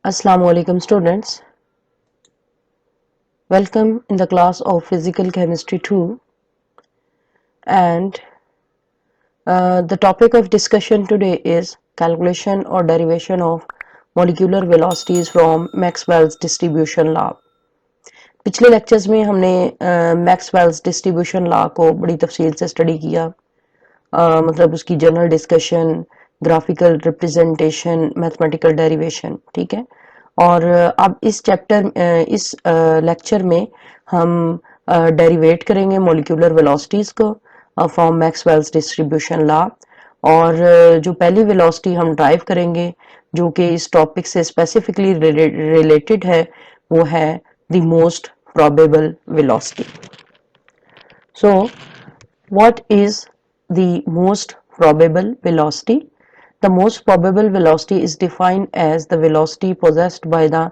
Assalamualaikum students. Welcome in the class of Physical Chemistry 2, and the topic of discussion today is calculation or derivation of molecular velocities from Maxwell's distribution law. पिछले lectures में हमने Maxwell's distribution law को बड़ी तफसील से study किया, मतलब उसकी general discussion, graphical representation, mathematical derivation, ठीक है। और अब इस लेक्चर में हम डेरिवेट करेंगे मॉलिक्यूलर वेलोसिटीज को फ्रॉम मैक्सवेल्स डिस्ट्रीब्यूशन लॉ। और जो पहली वेलोसिटी हम ड्राइव करेंगे जो कि इस टॉपिक से स्पेसिफिकली रिलेटेड है वो है the most probable velocity. So what is the most probable velocity? The most probable velocity is defined as the velocity possessed by the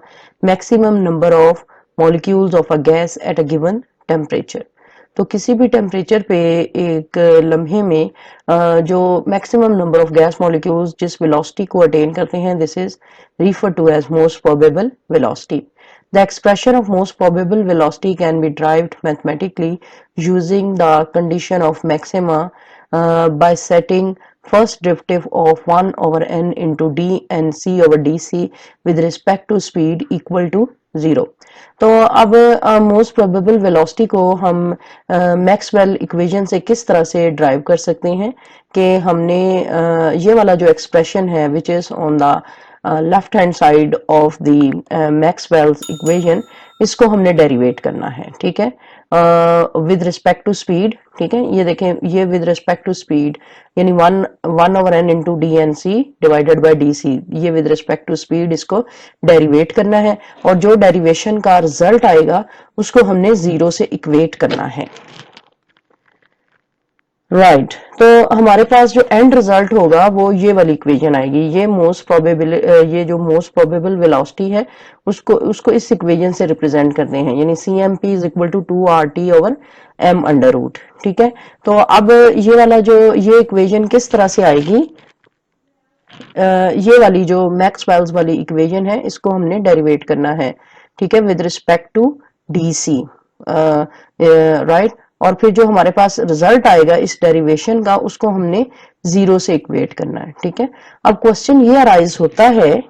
maximum number of molecules of a gas at a given temperature. तो किसी भी temperature पे एक लम्हे में जो maximum number of gas molecules जिस velocity को अटेन करते हैं, this is refer to as most probable velocity. The expression of most probable velocity can be derived mathematically using the condition of maxima by setting first derivative of 1 over n into d and c over dc with respect to speed equal to 0. तो अब most probable velocity को हम Maxwell equation से किस तरह से drive कर सकते हैं कि हमने ये वाला जो एक्सप्रेशन है which is on the left hand side of the Maxwell's equation, इसको हमने डेरिवेट करना है, ठीक है, विद रिस्पेक्ट टू स्पीड, ठीक है। ये देखें, ये विद रिस्पेक्ट टू स्पीड यानी 1 over n into d n c divided by d c, ये विद रिस्पेक्ट टू स्पीड इसको डेरिवेट करना है और जो डेरिवेशन का रिजल्ट आएगा उसको हमने 0 से इक्वेट करना है, राइट। तो हमारे पास जो एंड रिजल्ट होगा वो ये वाली इक्वेशन आएगी। ये ये जो मोस्ट प्रोबेबल वेलोसिटी है उसको इस इक्वेशन से रिप्रेजेंट करते हैं, यानी CMP is equal to 2RT over m under root, ठीक है। तो अब ये वाला जो ये इक्वेशन किस तरह से आएगी, ये वाली जो मैक्सवेल्स वाली इक्वेशन है इसको हमने डेरिवेट करना है, ठीक है, with respect to DC, right. और फिर जो हमारे पास रिजल्ट आएगा इस डेरिवेशन का उसको हमने 0 से इक्वेट करना है, ठीक है। अब क्वेश्चन ये अराइज होता है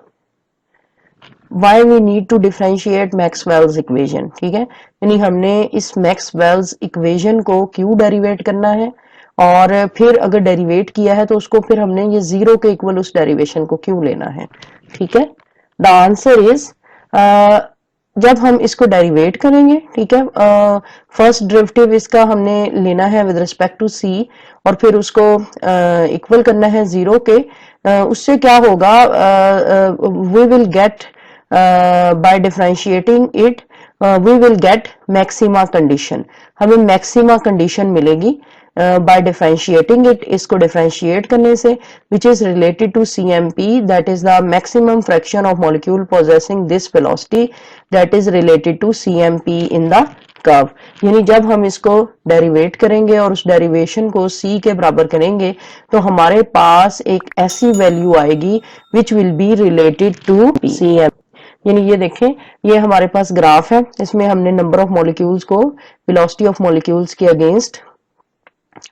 why we need to differentiate Maxwell's equation, ठीक है, यानी हमने इस Maxwell's equation को क्यों डेरिवेट करना है और फिर अगर डेरिवेट किया है तो उसको फिर हमने ये 0 के इक्वल उस डेरिवेशन को क्यों लेना है, ठीक है। द आंसर इज जब हम इसको डेरिवेट करेंगे, ठीक है, फर्स्ट डेरिवेटिव इसका हमने लेना है विद रिस्पेक्ट टू सी और फिर उसको इक्वल करना है 0 के, उससे क्या होगा, we will get by differentiating it we will get maxima condition, हमें मैक्सिमा कंडीशन मिलेगी by differentiating it, इसको differentiate करने से which is related to CMP, that is the maximum fraction of molecule possessing this velocity that is related to CMP in the curve. यानी जब हम इसको derivative करेंगे और उस डेरिवेशन को C के बराबर करेंगे तो हमारे पास एक ऐसी वैल्यू आएगी which will be related to CMP. यानी ये देखें, ये हमारे पास ग्राफ है, इसमें हमने नंबर ऑफ मॉलिक्यूल्स को वेलोसिटी ऑफ मॉलिक्यूल्स के अगेंस्ट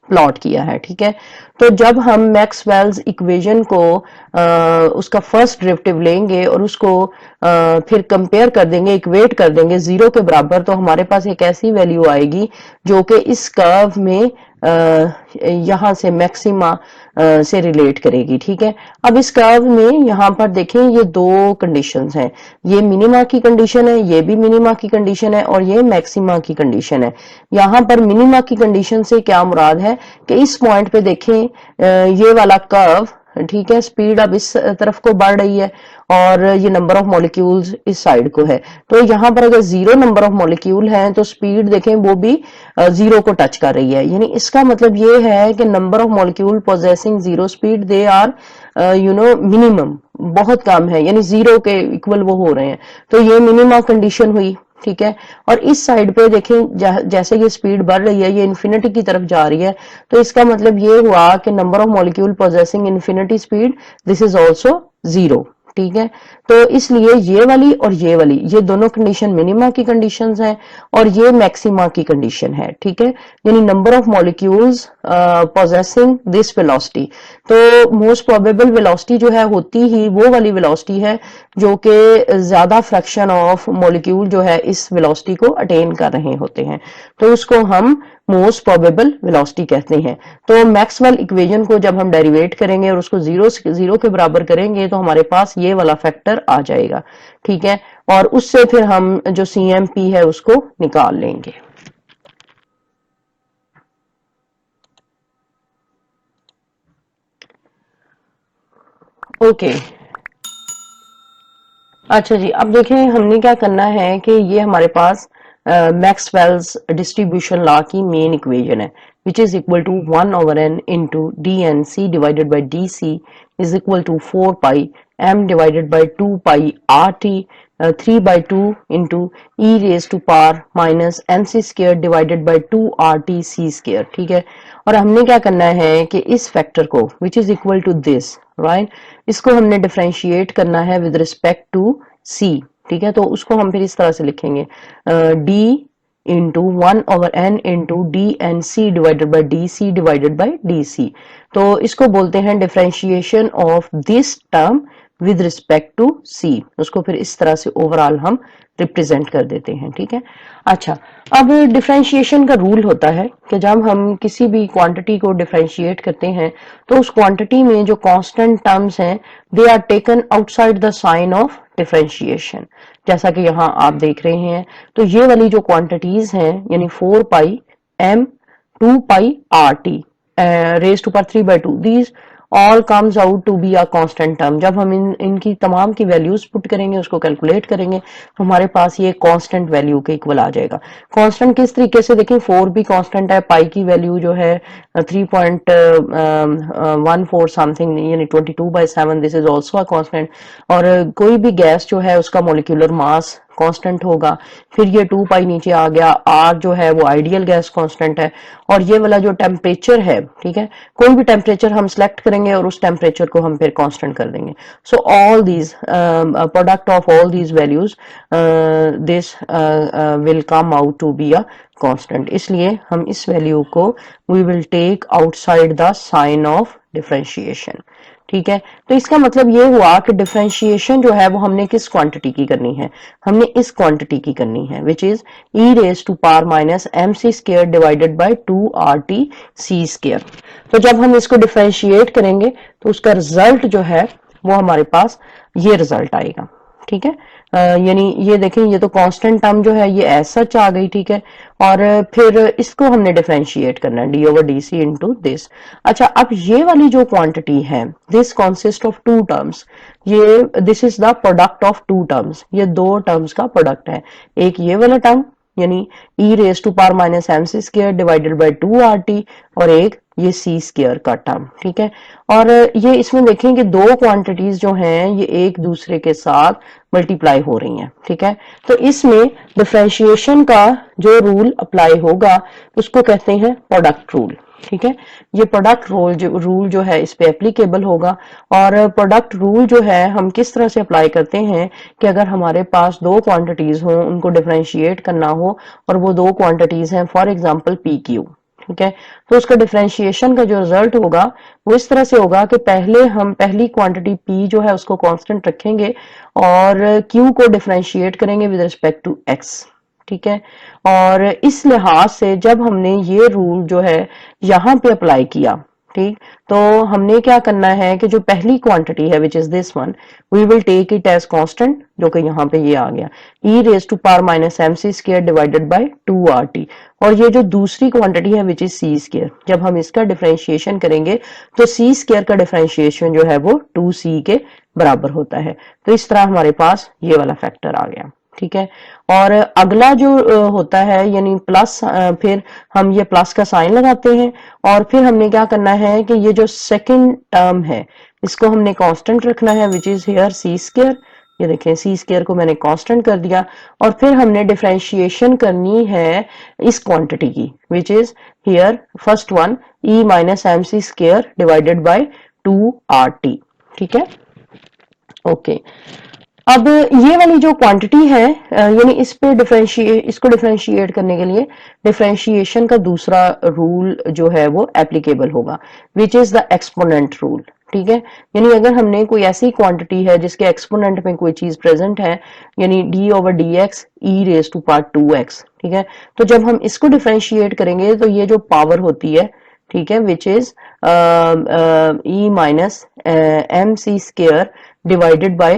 प्लॉट किया है, ठीक है। तो जब हम मैक्सवेल्स इक्वेशन को उसका फर्स्ट डेरिवेटिव लेंगे और उसको फिर कंपेयर कर देंगे, इक्वेट कर देंगे 0 के बराबर, तो हमारे पास एक ऐसी वैल्यू आएगी जो कि इस कर्व में यहां से मैक्सिमा से रिलेट करेगी, ठीक है। अब इस कर्व में यहां पर देखें ये दो कंडीशंस हैं, ये मिनिमा की कंडीशन है, ये भी मिनिमा की कंडीशन है और ये मैक्सिमा की कंडीशन है। यहां पर मिनिमा की कंडीशन से क्या मुराद है कि इस पॉइंट पे देखें ये वाला कर्व ठीक है, स्पीड अब इस तरफ को बढ़ रही है और ये नंबर ऑफ मॉलिक्यूल्स इस साइड को है। तो यहाँ पर अगर 0 नंबर ऑफ मॉलिक्यूल है तो स्पीड देखें वो भी 0 को टच कर रही है। यानी इसका मतलब ये है कि number of molecule possessing 0 speed they are minimum, बहुत कम है, यानी 0 के इक्वल वो हो रहे हैं। तो ये मिनिमम कंडीशन हुई, ठीक है। और इस साइड पे देखें जैसे ये स्पीड बढ़ रही है, ये इन्फिनिटी की तरफ जा रही है, तो इसका मतलब ये हुआ कि number of molecule possessing infinity speed, this is also 0, ठीक है। तो इसलिए ये वाली और ये वाली, ये दोनों कंडीशन मिनिमा की कंडीशंस हैं और ये मैक्सिमा की कंडीशन है, ठीक है। यानी number of molecules possessing this velocity, तो मोस्ट प्रोबेबल वेलोसिटी जो है होती ही वो वाली वेलोसिटी है जो कि ज्यादा फ्रैक्शन ऑफ मॉलिक्यूल जो है इस वेलोसिटी को अटेन कर रहे होते हैं, तो उसको हम मोस्ट प्रोबेबल वेलोसिटी कहते हैं। तो मैक्सवेल इक्वेशन को जब हम डेरिवेट करेंगे और उसको जीरो के बराबर करेंगे तो हमारे पास ये वाला फैक्टर आ जाएगा, ठीक है। और उससे फिर हम जो CMP है उसको निकाल लेंगे। ओके, अच्छा जी, अब देखें हमने क्या करना है कि ये हमारे पास मैक्सवेल्स डिस्ट्रीब्यूशन लॉ की मेन इक्वेशन है, which is equal to 1/n into DNC divided by DC is equal to 4 pi m divided by 2 pi RT 3/2 into e raise to power minus MC square divided by 2RT square, ठीक है। और हमने क्या करना है कि इस factor को which is equal to this, right, इसको हमने डिफरेंशिएट करना है विद रिस्पेक्ट टू C, ठीक है। तो उसको हम फिर इस तरह से लिखेंगे D into 1/n into DNC divided by DC divided by DC। तो इसको बोलते हैं differentiation of this term with respect to C। उसको फिर इस तरह से ओवरऑल हम रिप्रेजेंट कर देते हैं, ठीक है। अच्छा, अब डिफरेंशिएशन का रूल होता है कि जब हम किसी भी क्वांटिटी को डिफरेंशिएट करते हैं तो उस क्वांटिटी में जो कांस्टेंट टर्म्स हैं they are taken outside the sign of differentiation, जैसा कि यहाँ आप देख रहे हैं। तो ये वाली जो क्वांटिटीज हैं यानी 4 pi m 2 pi RT raise to power 3/2, these all comes out to be a constant term. जब हम इनकी तमाम की वैल्यूज पुट करेंगे, उसको कैलकुलेट करेंगे, तो हमारे पास ये कांस्टेंट वैल्यू के इक्वल आ जाएगा। कांस्टेंट किस तरीके से, देखिए 4 भी कांस्टेंट है, पाई की वैल्यू जो है 3.14 समथिंग यानी 22/7, this is also a constant. और कोई भी गैस जो है उसका मोलिकुलर मास कांस्टेंट होगा। फिर ये 2 पाई नीचे आ गया, आर जो है वो आइडियल गैस कांस्टेंट है। और ये वाला जो टेम्परेचर है, ठीक है, कोई भी टेम्परेचर हम सिलेक्ट करेंगे और उस टेम्परेचर को हम फिर कांस्टेंट कर देंगे। So all these product of all these values this will come out to be a constant, इसलिए हम इस वैल्यू को we will take outside the sign of differentiation, ठीक है। तो इसका मतलब ये हुआ कि डिफरेंशिएशन जो है वो हमने किस क्वांटिटी की करनी है, हमने इस क्वांटिटी की करनी है, which is e raise to power minus MC square divided by 2RT square. तो जब हम इसको डिफरेंशिएट करेंगे तो उसका रिजल्ट जो है वो हमारे पास ये रिजल्ट आएगा, ठीक है। यानी ये देखें, ये तो कांस्टेंट टर्म जो है ये एज सच आ गई, ठीक है। और फिर इसको हमने डिफरेंशिएट करना है D/DC इंटू दिस। अच्छा, अब ये वाली जो क्वांटिटी है दिस कॉन्सिस्ट ऑफ 2 टर्म्स, ये this is the product of 2 terms, ये 2 टर्म्स का प्रोडक्ट है। एक ये वाला टर्म यानी e raise to power minus MC square divided by 2RT और एक ये C स्क्वायर का टर्म, ठीक है। और ये इसमें देखें कि 2 क्वांटिटीज जो हैं ये एक दूसरे के साथ मल्टीप्लाई हो रही हैं, ठीक है। तो इसमें डिफरेंशिएशन का जो रूल अप्लाई होगा उसको कहते हैं प्रोडक्ट रूल, ठीक है। ये प्रोडक्ट रूल जो है इस पे एप्लीकेबल होगा। और प्रोडक्ट रूल जो है हम किस तरह से अप्लाई करते हैं कि अगर हमारे पास 2 क्वांटिटीज हों, उनको डिफरेंशिएट करना हो और वो 2 क्वांटिटीज हैं फॉर एग्जांपल PQ, ठीक है, तो उसका डिफरेंशिएशन का जो रिजल्ट होगा वो इस तरह से होगा कि पहले हम पहली क्वांटिटी P जो है उसको कांस्टेंट रखेंगे और Q को डिफरेंशिएट करेंगे विद रिस्पेक्ट टू X, ठीक है। और इस लिहाज से जब हमने ये रूल जो है यहाँ पे अप्लाई किया, ठीक। तो हमने क्या करना है कि जो पहली क्वांटिटी है which is this one, we will take it as constant, जो कि यहाँ पे ये आ गया e raise to power minus M c square divided by 2RT। और ये जो दूसरी क्वांटिटी है विच इज सी स्क्र, जब हम इसका डिफरेंशिएशन करेंगे तो सी स्क्र का डिफरेंशिएशन जो है वो 2c के बराबर होता है। तो इस तरह हमारे पास ये वाला फैक्टर आ गया, ठीक है। और अगला जो होता है यानी प्लस, फिर हम ये प्लस का साइन लगाते हैं और फिर हमने क्या करना है कि ये जो सेकंड टर्म है इसको हमने कांस्टेंट रखना है which is here c square. ये देखें सी स्क्र को मैंने कांस्टेंट कर दिया और फिर हमने डिफरेंशिएशन करनी है इस क्वांटिटी की which is here first one e minus M c square divided by 2RT, ठीक है। ओके, अब ये वाली जो क्वांटिटी है यानी इसको डिफरेंशिएट करने के लिए डिफरेंशिएशन का दूसरा रूल जो है वो एप्लीकेबल होगा which is the exponent rule, ठीक है। यानी अगर हमने कोई ऐसी क्वांटिटी है जिसके एक्सपोनेंट में कोई चीज प्रेजेंट है यानी d over d x e raise to power 2x, ठीक है। तो जब हम इसको डिफरेंशिएट करेंगे तो ये जो पावर होती है, ठीक है, which is e minus M c square divided by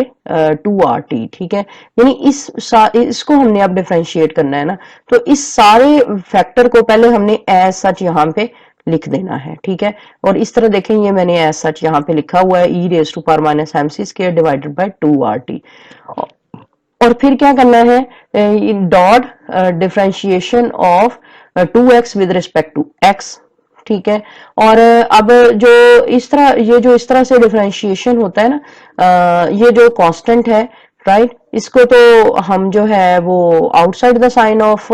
2RT, ठीक है। यानी इसको हमने अब डिफरेंशिएट करना है ना, तो इस सारे फैक्टर को पहले हमने एज सच यहाँ पे लिख देना है, ठीक है। और इस तरह देखें ये मैंने एज सच यहाँ पे लिखा हुआ है e raise to power minus M c square divided by 2RT। और फिर क्या करना है, dot differentiation of 2x with respect to x, ठीक है। और अब जो इस तरह से डिफरेंशिएशन होता है ना, ये जो कांस्टेंट है, राइट, इसको तो हम जो है वो आउटसाइड द साइन ऑफ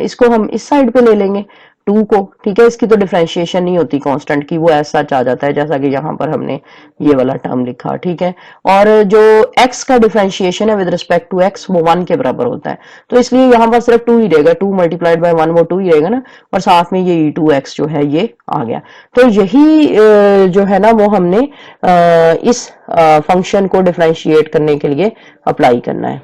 इसको हम इस साइड पे ले लेंगे 2 को, ठीक है। इसकी तो डिफरेंशिएशन नहीं होती कांस्टेंट की, वो ऐसा आ जाता है जैसा कि यहाँ पर हमने ये वाला टर्म लिखा, ठीक है। और जो x का डिफरेंशिएशन है विद रिस्पेक्ट टू x वो 1 के बराबर होता है, तो इसलिए यहाँ पर सिर्फ 2 ही रहेगा, 2 मल्टीप्लाइड बाय 1 वो 2 ही रहेगा ना, और साथ में ये e2x जो है ये आ गया। तो यही जो है ना वो हमने इस फंक्शन को डिफरेंशिएट करने के लिए अप्लाई करना है,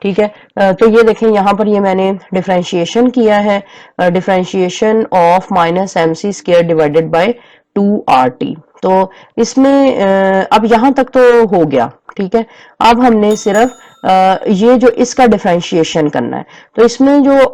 ठीक है। तो ये देखें यहाँ पर ये मैंने डिफरेंशिएशन किया है, differentiation of minus M c square divided by 2RT। तो इसमें अब यहाँ तक तो हो गया, ठीक है। अब हमने सिर्फ ये जो इसका डिफरेंशिएशन करना है, तो इसमें जो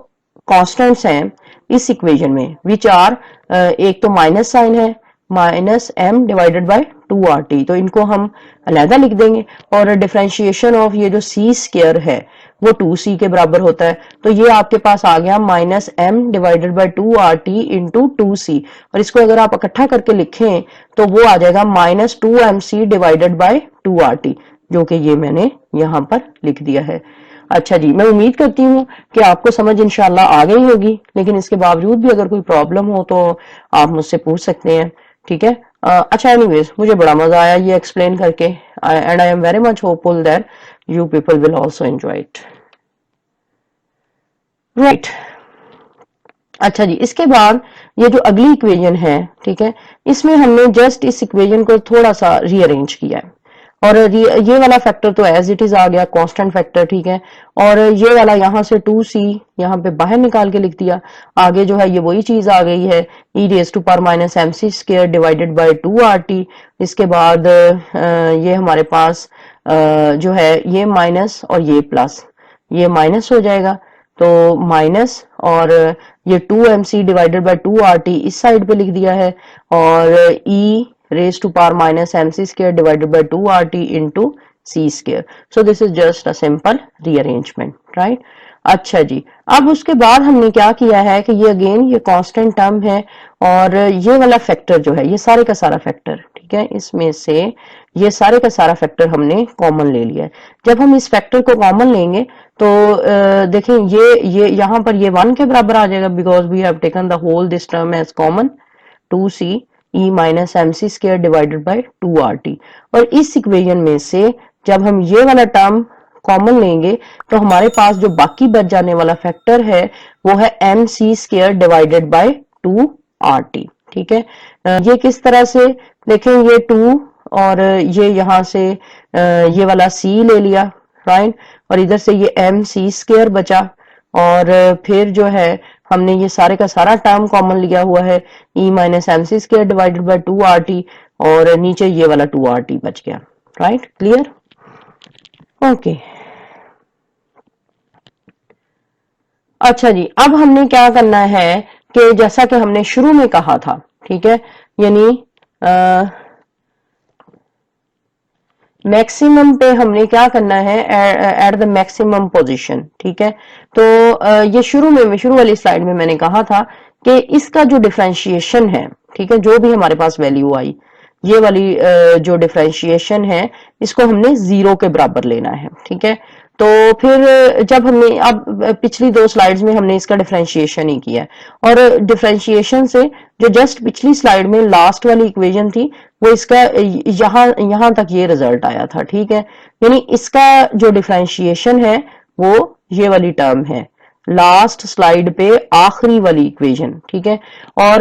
कॉन्स्टेंट्स हैं इस इक्वेशन में विच आर, एक तो माइनस साइन है minus m divided by 2RT, तो इनको हम अलहदा लिख देंगे। और डिफरेंशिएशन ऑफ ये जो सी स्क्र है वो 2c के बराबर होता है, तो ये आपके पास आ गया minus m divided by 2RT into 2c, और इसको अगर आप इकट्ठा करके लिखें तो वो आ जाएगा minus 2mc divided by 2RT, जो कि ये मैंने यहाँ पर लिख दिया है। अच्छा जी, मैं उम्मीद करती हूँ कि आपको समझ इंशाल्लाह आ गई होगी, लेकिन इसके बावजूद भी अगर कोई प्रॉब्लम हो तो आप मुझसे पूछ सकते हैं, ठीक है। अच्छा, एनीवेज मुझे बड़ा मजा आया ये एक्सप्लेन करके, and I am very much hopeful that you people will also enjoy it, right. अच्छा जी, इसके बाद ये जो अगली इक्वेशन है, ठीक है, इसमें हमने जस्ट इस इक्वेशन को थोड़ा सा रीअरेंज किया है, और ये वाला फैक्टर तो एज इट इज आ गया कांस्टेंट फैक्टर, ठीक है। और ये वाला यहाँ से 2c यहाँ पे बाहर निकाल के लिख दिया, आगे जो है ये वही चीज आ गई है e raise to power minus M c square divided by 2RT। इसके बाद ये हमारे पास जो है ये माइनस और ये प्लस, ये माइनस हो जाएगा, तो माइनस और ये 2mc डिवाइडेड बाय 2RT इस साइड पे लिख दिया है, और e raised to power minus mc square divided by 2RT into c square. So this is just a simple rearrangement, right? अच्छा जी, अब उसके बाद हमने क्या किया है कि ये अगेन ये कांस्टेंट टर्म है, और ये वाला फैक्टर जो है ये सारे का सारा फैक्टर, ठीक है, इसमें से ये सारे का सारा फैक्टर हमने कॉमन ले लिया है। जब हम इस फैक्टर को कॉमन लेंगे तो देखें ये यहाँ पर ये 1 के बराबर आ जाएगा, because we have taken the whole this term as common 2c e minus M c square divided by 2RT। और इस इक्वेशन में से जब हम ये वाला टर्म कॉमन लेंगे तो हमारे पास जो बाकी बच जाने वाला फैक्टर है वो है m c square divided by 2RT, ठीक है। ये किस तरह से देखें, ये 2 और ये यहाँ से ये वाला c ले लिया, राइट, और इधर से ये एम सी स्क्र बचा, और फिर जो है हमने ये सारे का सारा टर्म कॉमन लिया हुआ है, E minus M C square divided by 2RT, और नीचे ये वाला 2RT बच गया। Right, clear? ओके, अच्छा जी, अब हमने क्या करना है कि जैसा कि हमने शुरू में कहा था, ठीक है, यानी मैक्सिमम पे हमने क्या करना है, एट द मैक्सिमम पोजीशन, ठीक है। तो ये शुरू वाली स्लाइड में मैंने कहा था कि इसका जो डिफरेंशिएशन है, ठीक है, जो भी हमारे पास वैल्यू आई, ये वाली जो डिफरेंशिएशन है, इसको हमने 0 के बराबर लेना है, ठीक है। तो फिर जब हमने अब पिछली 2 स्लाइड्स में हमने इसका डिफरेंशिएशन ही किया है, और डिफरेंशिएशन से जो जस्ट पिछली स्लाइड में लास्ट वाली इक्वेशन थी, वो इसका यहां तक ये रिजल्ट आया था, ठीक है। यानी इसका जो डिफरेंशिएशन है वो ये वाली टर्म है, लास्ट स्लाइड पे आखिरी वाली इक्वेशन, ठीक है। और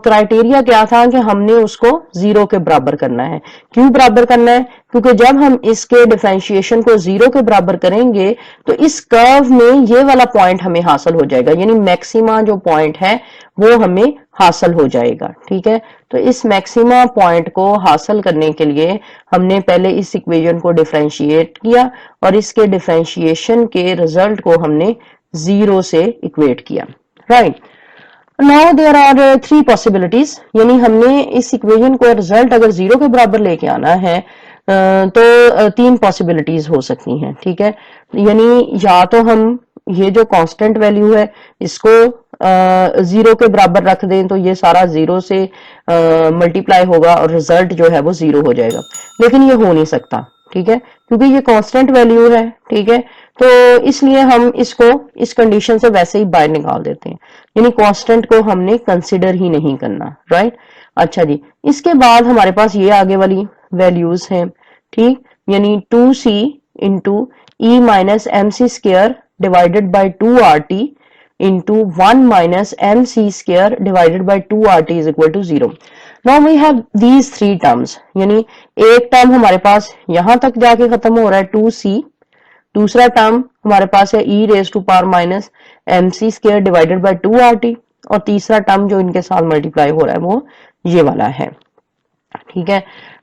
क्राइटेरिया क्या था कि हमने उसको 0 के बराबर करना है। क्यों बराबर करना है? क्योंकि जब हम इसके डिफरेंशिएशन को 0 के बराबर करेंगे तो इस कर्व में ये वाला पॉइंट हमें हासिल हो जाएगा, यानी मैक्सिमा जो पॉइंट है वो हमें हासिल हो जाएगा, ठीक है। तो इस मैक्सिमा पॉइंट को हासिल करने के लिए हमने पहले इस इक्वेशन को डिफरेंशिएट किया और इसके डिफरेंशिएशन के रिजल्ट को हमने 0 से इक्वेट किया। Right, now there are 3 possibilities, यानी हमने इस इक्वेशन को रिजल्ट अगर 0 के बराबर लेके आना है तो 3 पॉसिबिलिटीज हो सकती हैं, ठीक है। यानी या तो हम ये जो कांस्टेंट वैल्यू है इसको 0 के बराबर रख दें तो ये सारा 0 से मल्टीप्लाई होगा और रिजल्ट जो है वो 0 हो जाएगा, लेकिन ये हो नहीं सकता, ठीक है, क्योंकि ये कांस्टेंट वैल्यू है, ठीक है। तो इसलिए हम इसको इस कंडीशन से वैसे ही बाहर निकाल देते हैं, यानी कांस्टेंट को हमने कंसिडर ही नहीं करना। राइट, अच्छा जी, इसके बाद हमारे पास ये आगे वाली वैल्यूज हैं, ठीक, यानी 2c into e minus M c square divided by 2RT into 1 minus mc square divided by 2RT is equal to 0. Now we have these three terms, यानी एक टर्म हमारे पास यहां तक जाके खत्म हो रहा है 2c, दूसरा टर्म हमारे पास है e raise to power minus mc square divided by 2RT, और तीसरा टर्म जो इनके साथ मल्टीप्लाई हो रहा है वो ये वाला है, ठीक है।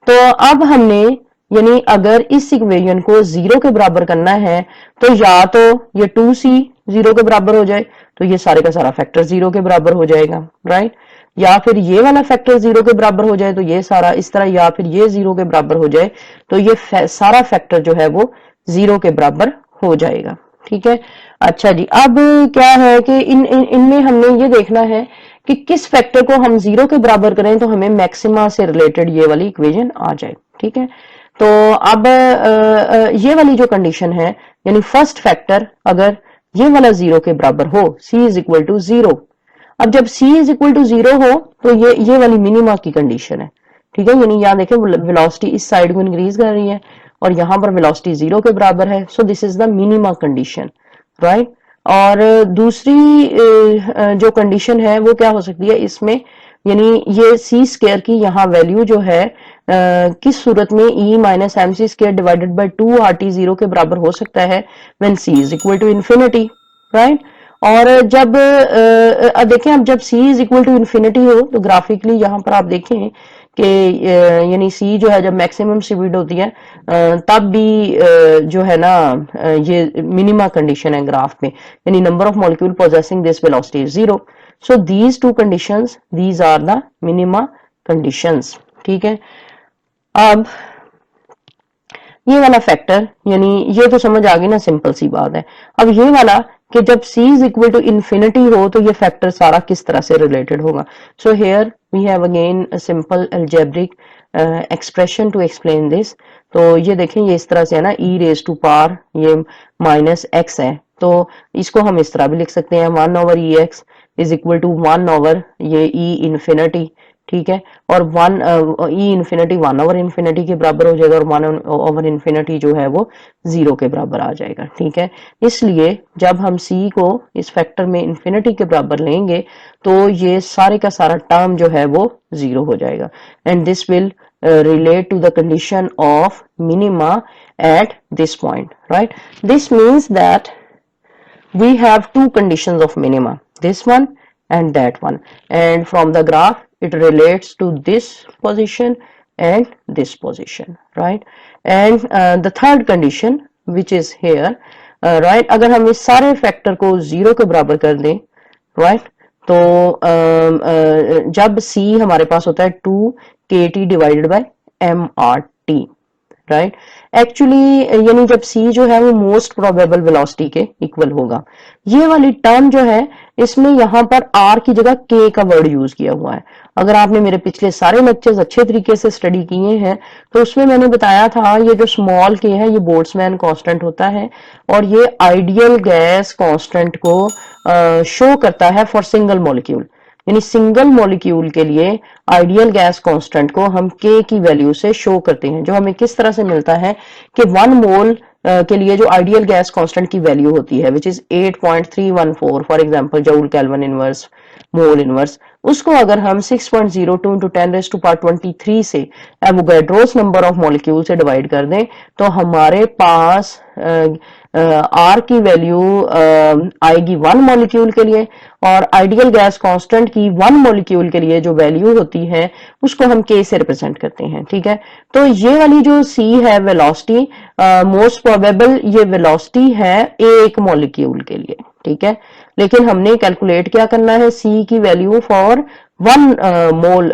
तो अब हमने यानी अगर इस इक्वेशन को 0 के बराबर करना है तो या तो ये 2c 0 के बराबर हो जाए तो ये सारे का सारा फैक्टर 0 के बराबर हो जाएगा, राइट, या फिर ये वाला फैक्टर 0 के बराबर हो जाए तो ये सारा इस तरह, या फिर ये 0 के बराबर हो जाए तो ये सारा फैक्टर जो है वो 0 के बराबर हो जाएगा, ठीक है। अच्छा जी, अब क्या है कि इनमें हमने ये देखना है कि किस फैक्टर को हम 0 के बराबर करें तो हमें मैक्सिमा से रिलेटेड ये वाली इक्वेशन आ जाए, ठीक है। तो अब ये वाली जो कंडीशन है, यानी फर्स्ट फैक्टर अगर ये वाला 0 के बराबर हो, c इज इक्वल टू 0, अब जब c इज इक्वल टू 0 हो तो ये वाली मिनिमा की कंडीशन है, ठीक है। यानी यहाँ देखें वेलोसिटी इस साइड को इंक्रीज कर रही है और यहाँ पर वेलोसिटी 0 के बराबर है, so this is the minima condition, right. और दूसरी जो कंडीशन है वो क्या हो सकती है इसमें, यानी ये c स्क्वायर की यहाँ वैल्यू जो है किस सूरत में e minus M C square divided by 2RT 0 के बराबर हो सकता है when c is equal to infinity, right. और जब देखें, अब जब c is equal to infinity हो तो ग्राफिकली यहाँ पर आप देखें कि यानी c जो है जब मैक्सिमम स्पीड होती है तब भी जो है ना ये मिनिमा कंडीशन है ग्राफ में, यानी number of molecule possessing this velocity is 0, so these two conditions these are the minima conditions, ठीक है। अब ये वाला फैक्टर, यानी ये तो समझ आ गई ना, सिंपल सी बात है। अब ये वाला कि जब c is equal to infinity हो तो ये फैक्टर सारा किस तरह से रिलेटेड होगा। So here we have again a simple algebraic expression to explain this. तो ये देखें, ये इस तरह से है ना, e रेज टू पावर ये माइनस x है, तो इसको हम इस तरह भी लिख सकते हैं 1 over e x is equal to 1 over ये e इन्फिनिटी, ठीक है। और 1 ई इन्फिनिटी 1 ओवर इन्फिनिटी के बराबर हो जाएगा और 1 ओवर इन्फिनिटी जो है वो 0 के बराबर आ जाएगा, ठीक है। इसलिए जब हम c को इस फैक्टर में इन्फिनिटी के बराबर लेंगे तो ये सारे का सारा टर्म जो है वो 0 हो जाएगा, and this will relate to the condition of minima at this point, right? This means that we have two conditions of minima, this one and that one, and from the graph it relates to this position and this position, right? And the third condition which is here, right, अगर हम इस सारे factor को zero के बराबर कर दें, right, तो जब c हमारे पास होता है 2kt divided by mrt, right, actually यानी जब c जो है वो मोस्ट प्रोबेबल वेलोसिटी के इक्वल होगा। ये वाली टर्म जो है इसमें यहाँ पर r की जगह k का वर्ड यूज किया हुआ है। अगर आपने मेरे पिछले सारे लेक्चर्स अच्छे तरीके से स्टडी किए हैं तो उसमें मैंने बताया था ये जो स्मॉल k है ये बोल्ट्जमैन कांस्टेंट होता है और ये आइडियल गैस कांस्टेंट को शो करता है फॉर सिंगल मॉलिक्यूल, यानी सिंगल मॉलिक्यूल के लिए आइडियल गैस कांस्टेंट को हम k की वैल्यू से शो करते हैं, जो हमें किस तरह से मिलता है कि 1 मोल के लिए जो आइडियल गैस कांस्टेंट की वैल्यू होती है which is 8.314 for example joule kelvin inverse mole inverse, उसको अगर हम 6.02 into 10⁻23 से एवोगैड्रोस नंबर ऑफ मॉलिक्यूल से डिवाइड कर दें तो हमारे पास आर की वैल्यू आएगी 1 मॉलिक्यूल के लिए और आइडियल गैस कांस्टेंट की 1 मॉलिक्यूल के लिए जो वैल्यू होती है उसको हम k से रिप्रेजेंट करते हैं, ठीक है। तो ये वाली जो c है वेलोसिटी, मोस्ट प्रोबेबल ये वेलोसिटी है एक मॉलिक्यूल के लिए, ठीक है, लेकिन हमने कैलकुलेट क्या करना है c की वैल्यू फॉर 1 मोल,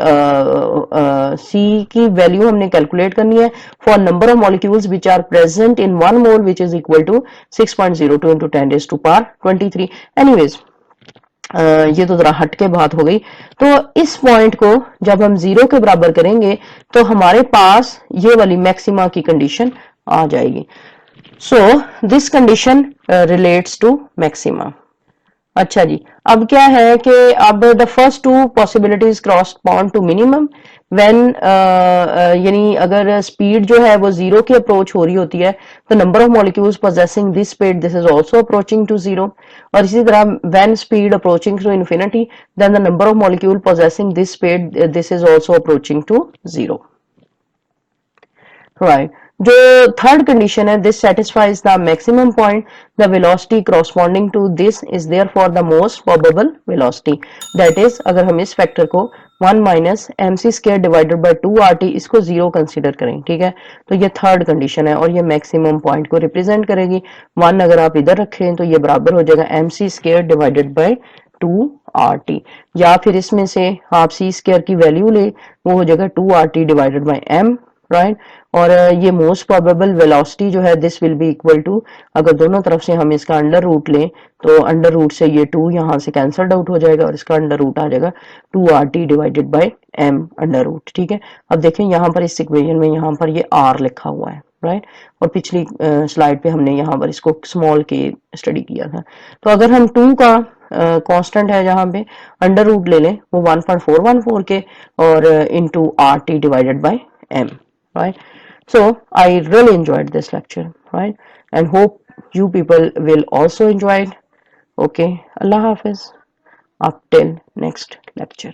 c की वैल्यू हमने कैलकुलेट करनी है for number of molecules which are present in 1 mole which is equal to 6.02 into 10⁻23। Anyways ये तो जरा हट के बात हो गई। तो इस पॉइंट को जब हम जीरो के बराबर करेंगे तो हमारे पास ये वाली मैक्सिमा की कंडीशन आ जाएगी। So this condition relates to maxima. अच्छा जी, अब क्या है कि अब the first two possibilities correspond to minimum when, यानी अगर स्पीड जो है वो जीरो की अप्रोच हो रही होती है तो number of molecules possessing this speed this is also approaching to zero, और इसी तरह when speed approaching to infinity then the number of molecule possessing this speed this is also approaching to zero, right. जो third condition है this satisfies the maximum point the velocity corresponding to this is there for the most probable velocity, that is अगर हम इस factor को 1 minus mc square divided by 2rt इसको zero consider करें, ठीक है, तो ये थर्ड कंडीशन है और ये मैक्सिमम पॉइंट को रिप्रेजेंट करेगी। 1 अगर आप इधर रखें तो ये बराबर हो जाएगा mc square divided by 2rt, या फिर इसमें से आप c स्क्वायर की वैल्यू ले वो हो जाएगा 2rt divided by m, right, और ये मोस्ट प्रोबेबल वेलोसिटी जो है this will be equal to, अगर दोनों तरफ से हम इसका अंडर रूट लें तो अंडर रूट से ये 2 यहां से कैंसल्ड आउट हो जाएगा और इसका अंडर रूट आ जाएगा 2rt divided by m under root, ठीक है। अब देखें यहाँ पर इस इक्वेशन में यहाँ पर ये r लिखा हुआ है, राइट, और पिछली स्लाइड पे हमने यहाँ पर इसको स्मॉल के स्टडी किया था। तो अगर हम 2 का कांस्टेंट है जहां पे अंडर रूट ले लें वो 1.414 के और into rt divided by m, right? So I really enjoyed this lecture, right, and hope you people will also enjoy it. Okay, Allah Hafiz, up till next lecture.